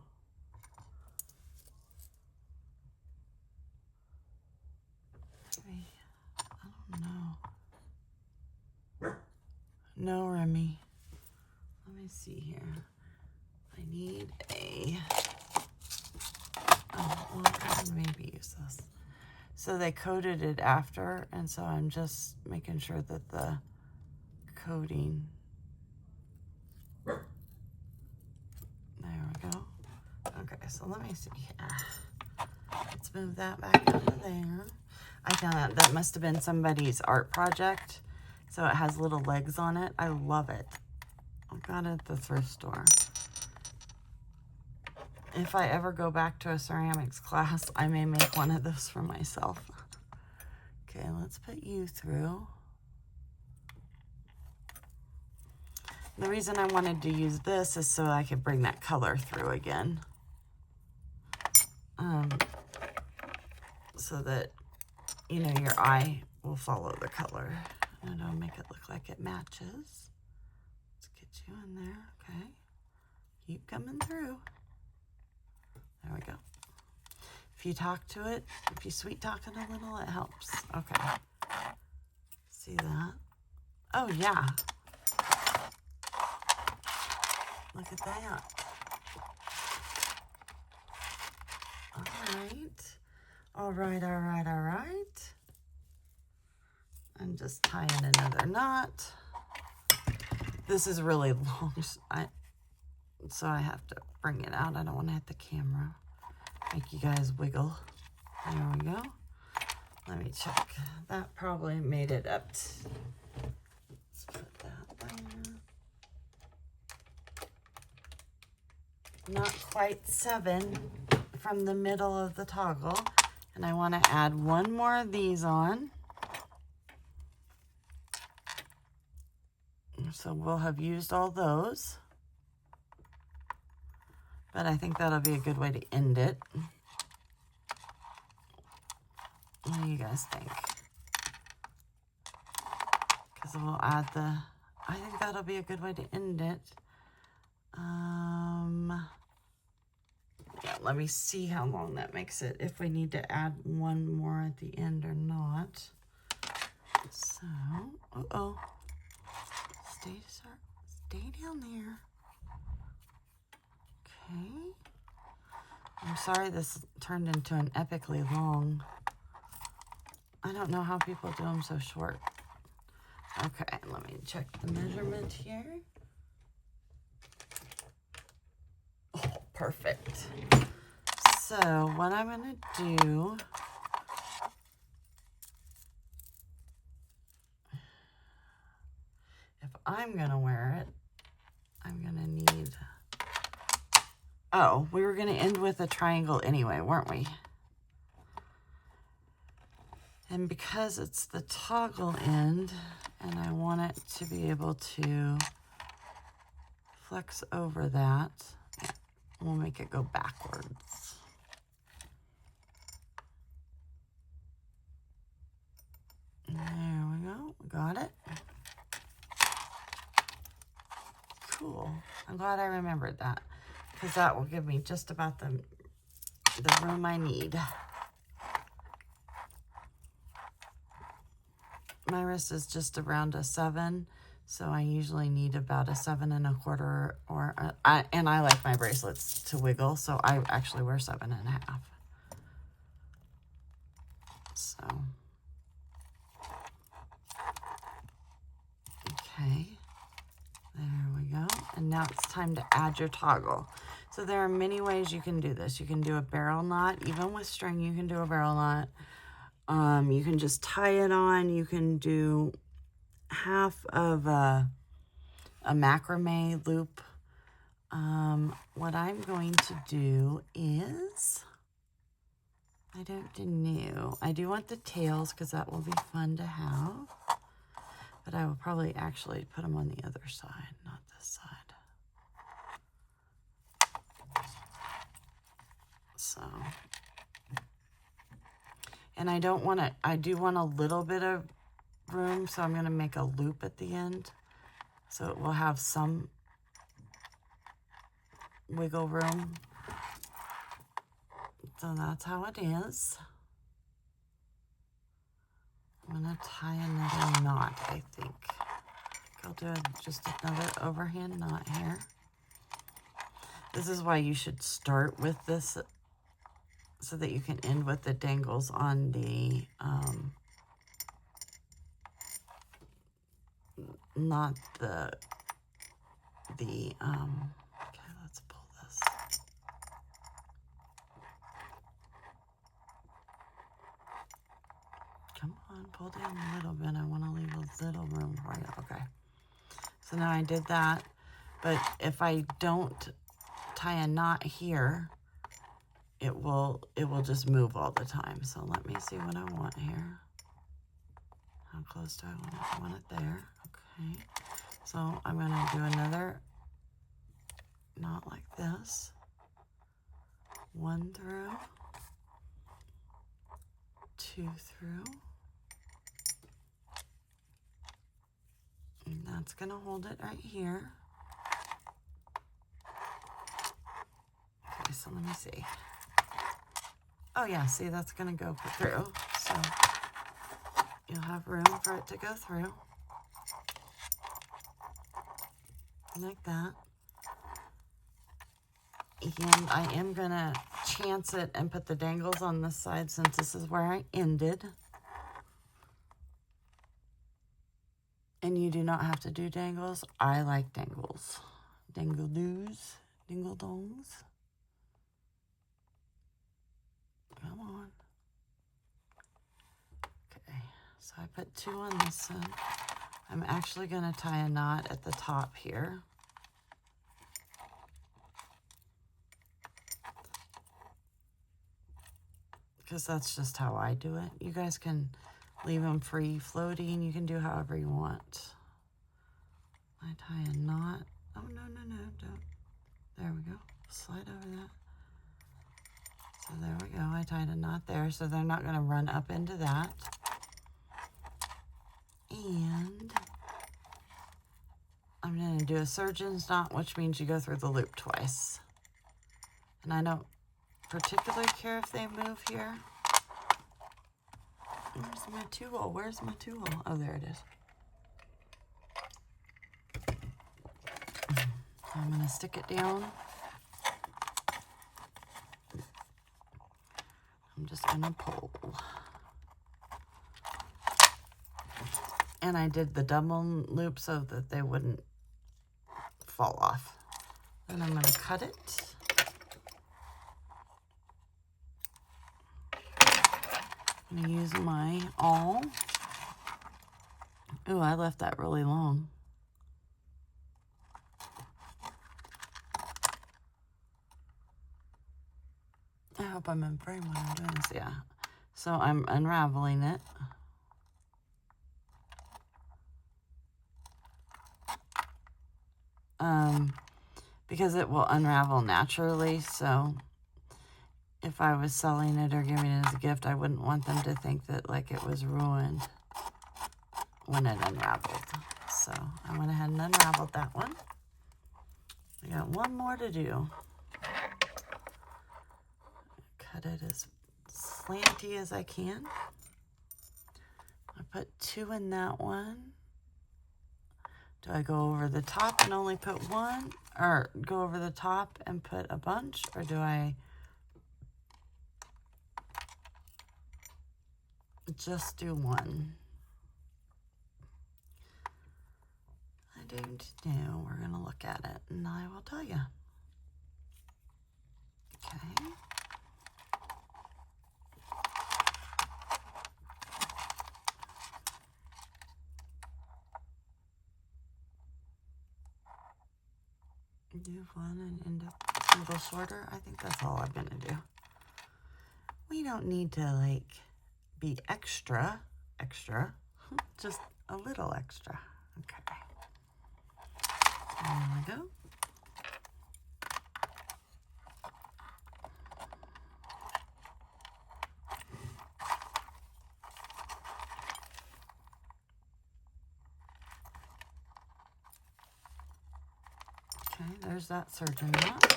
maybe, I don't know. No, Remy. Let me see here. I need a, oh, well, I can maybe use this. So they coated it after, and so I'm just making sure that the coating, there we go. Okay, so let me see here. Let's move that back out of there. I thought that must have been somebody's art project. So it has little legs on it. I love it. I got it at the thrift store. If I ever go back to a ceramics class, I may make one of those for myself. Okay, let's put you through. The reason I wanted to use this is so I could bring that color through again. So that, you know, your eye will follow the color. And it'll make it look like it matches. Let's get you in there, okay? Keep coming through. There we go. If you talk to it, if you sweet talk it a little, it helps. Okay. See that? Oh, yeah. Look at that. All right. All right, all right, all right. I'm just tying another knot. This is really long, so I have to bring it out. I don't want to hit the camera. Make you guys wiggle. There we go. Let me check. That probably made it up to, let's put that there. Not quite 7 from the middle of the toggle. And I want to add one more of these on. So we'll have used all those. But I think that'll be a good way to end it. What do you guys think? Because we'll add the, I think that'll be a good way to end it. Yeah, let me see how long that makes it, if we need to add one more at the end or not. So, uh-oh. Stay down there. Okay. I'm sorry this turned into an epically long. I don't know how people do them so short. Okay, let me check the measurement here. Oh, perfect. So what I'm gonna do, if I'm gonna wear it, I'm gonna need, oh, we were gonna end with a triangle anyway, weren't we? And because it's the toggle end, and I want it to be able to flex over that, yeah, we'll make it go backwards. There we go, got it. Cool, I'm glad I remembered that. because that will give me just about the room I need. My wrist is just around a 7, so I usually need about a 7 1/4, and I like my bracelets to wiggle, so I actually wear 7 1/2. So, okay, there we go. And now it's time to add your toggle. So there are many ways you can do this. You can do a barrel knot. Even with string, you can do a barrel knot. You can just tie it on. You can do half of a macrame loop. What I'm going to do is, I don't know. I do want the tails because that will be fun to have. But I will probably actually put them on the other side, not this side. So, and I don't want to, I do want a little bit of room, so I'm going to make a loop at the end. So it will have some wiggle room. So that's how it is. I'm going to tie another knot, I think. I'll do just another overhand knot here. This is why you should start with this so that you can end with the dangles on the, not the, okay, let's pull this. Come on, pull down a little bit. I want to leave a little room for you. Okay. So now I did that, but if I don't tie a knot here, it will just move all the time. So let me see what I want here. How close do I want it? I want it there. Okay. So I'm going to do another knot like this. 1 through, 2 through. And that's going to hold it right here. Okay, so let me see. Oh yeah, see, that's going to go through. So you'll have room for it to go through. Like that. And I am going to chance it and put the dangles on this side since this is where I ended. And you do not have to do dangles. I like dangles. Dangle-doos. Dingle-dongs. Come on. Okay, so I put 2 on this one. I'm actually going to tie a knot at the top here. Because that's just how I do it. You guys can leave them free floating. You can do however you want. I tie a knot. Oh, no, don't. There we go. Slide over that. So there we go. I tied a knot there, so they're not going to run up into that. And I'm going to do a surgeon's knot, which means you go through the loop twice. And I don't particularly care if they move here. Where's my tool? Where's my tool? Oh, there it is. So I'm going to stick it down. I'm just going to pull. And I did the double loop so that they wouldn't fall off. Then I'm going to cut it. I'm going to use my awl. Ooh, I left that really long. I hope I'm in frame when I'm doing this. Yeah. So I'm unraveling it. Because it will unravel naturally, so if I was selling it or giving it as a gift, I wouldn't want them to think that like it was ruined when it unraveled. So I went ahead and unraveled that one. I got one more to do. cut it as slanty as I can. I put 2 in that one. Do I go over the top and only put 1? Or go over the top and put a bunch? Or do I just do 1? I don't know. We're going to look at it and I will tell you. Okay. Do 1 and end up a little shorter. I think that's all I'm going to do. We don't need to like be extra, just a little extra. Okay. There we go. Okay, there's that surgeon knot.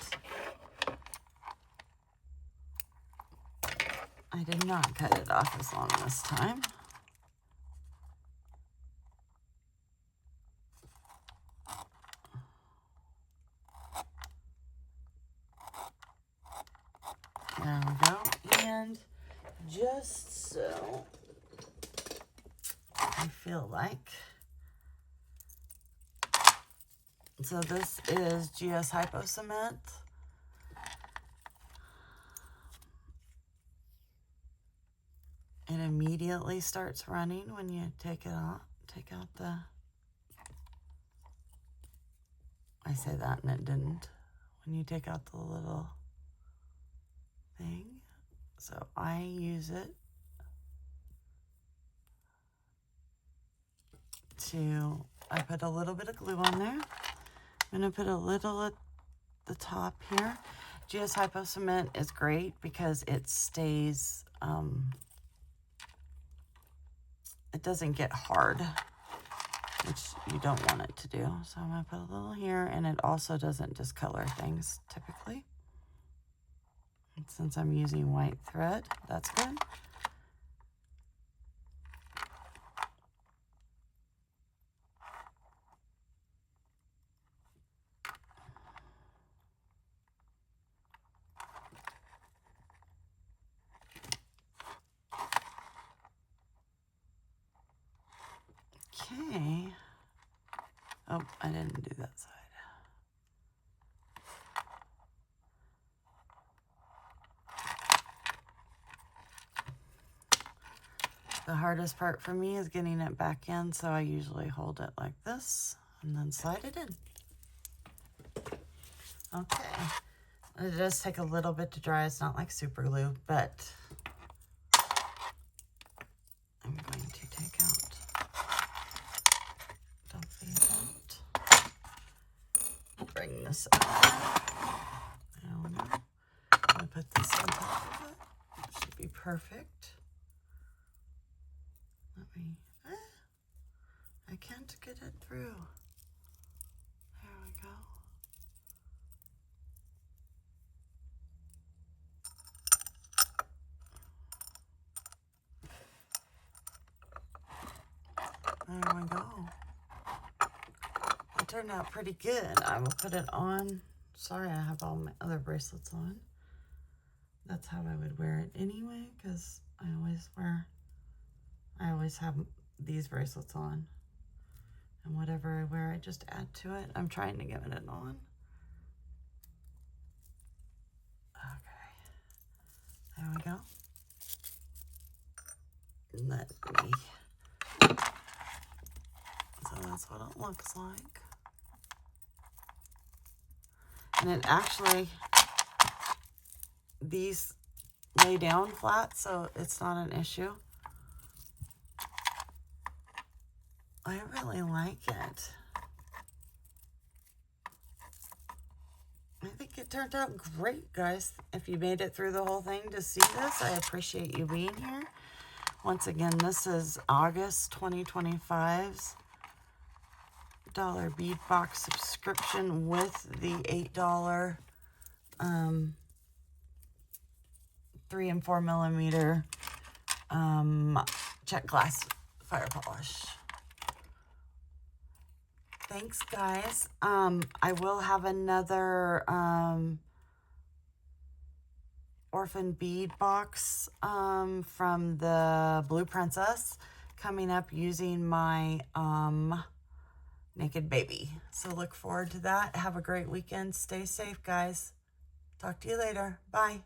I did not cut it off as long this time. There we go. And just so I feel like, so this is GS Hypo Cement. It immediately starts running when you take it off, take out the, I say that and it didn't, when you take out the little thing. So I use it to, I put a little bit of glue on there. I'm gonna put a little at the top here. GS Hypo Cement is great because it stays, it doesn't get hard, which you don't want it to do. So I'm gonna put a little here, and it also doesn't discolor things typically. And since I'm using white thread, that's good. Okay. Oh, I didn't do that side. The hardest part for me is getting it back in, so I usually hold it like this and then slide it in. Okay. It does take a little bit to dry. It's not like super glue, but I'm going to take out, dump these out, bring this up. There we go. I'm going to put this on top of it. It should be perfect. Let me, I can't get it through. There we go. There we go. It turned out pretty good. I will put it on. Sorry, I have all my other bracelets on. That's how I would wear it anyway, because I always have these bracelets on. And whatever I wear, I just add to it. I'm trying to give it an on. Okay. There we go. Let me. So that's what it looks like. And it actually, these lay down flat, so it's not an issue. I really like it. I think it turned out great, guys. If you made it through the whole thing to see this, I appreciate you being here. Once again, this is August 2025's Bead Box subscription with the $8 3 and 4 millimeter check glass fire polish. Thanks, guys. I will have another orphan bead box from the Blue Princess coming up using my naked baby. So look forward to that. Have a great weekend. Stay safe, guys. Talk to you later. Bye.